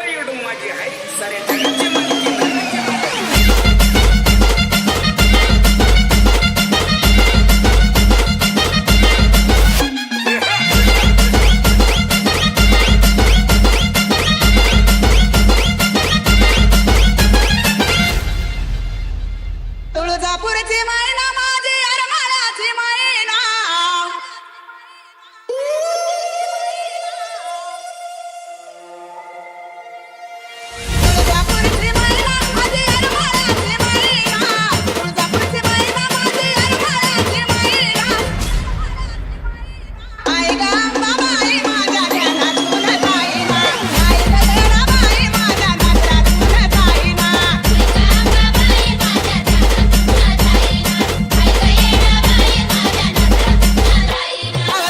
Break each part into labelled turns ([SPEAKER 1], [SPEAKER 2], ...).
[SPEAKER 1] एवढं माझी आहे साऱ्या जगाची मालकी नाही.
[SPEAKER 2] तुळजापूरची मैना माझी अरमानाची मैना तुळजापूरची मैना माझी अरमानाची मैना तुळजापूरची मैना माझी अरमानाची मैना आई ग अंबाबाई माझ्या ध्यानातून जाईना आई ग गणाबाई माझ्या नजरातून जाईना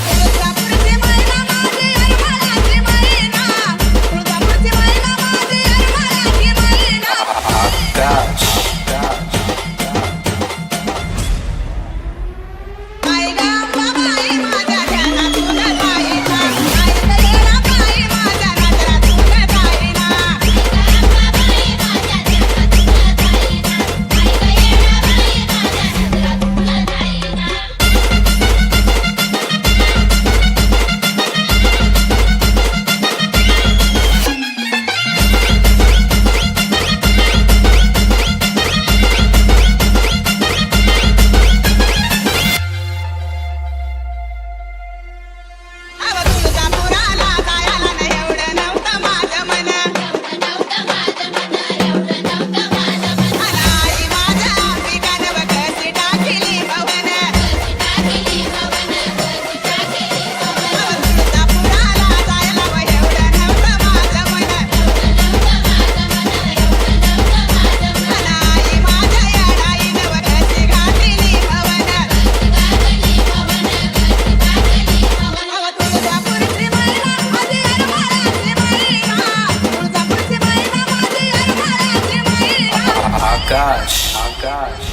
[SPEAKER 2] तुळजापूरची मैना माझी अरमानाची मैना तुळजापूरची मैना माझी अरमानाची मैना
[SPEAKER 3] आकाश
[SPEAKER 2] आई ग अंबाबाई माझ्या ध्यानातून जाईना आई ग गणाबाई माझ्या नजरातून जाईना अव तुळजापुराला जायला नाही एवढं नव्हतं माझं मन आई माझ्या अंबिकानं कशी टाकली भवन अव तुळजापुराला जायला एवढं नव्हतं माझं मन आई माझ्या येडाईनं कशी घातली भवन अव तुळजापूरची मैना माझी अरमानाची मैना तुळजापूरची मैना माझी अरमानाची मैना
[SPEAKER 3] आकाश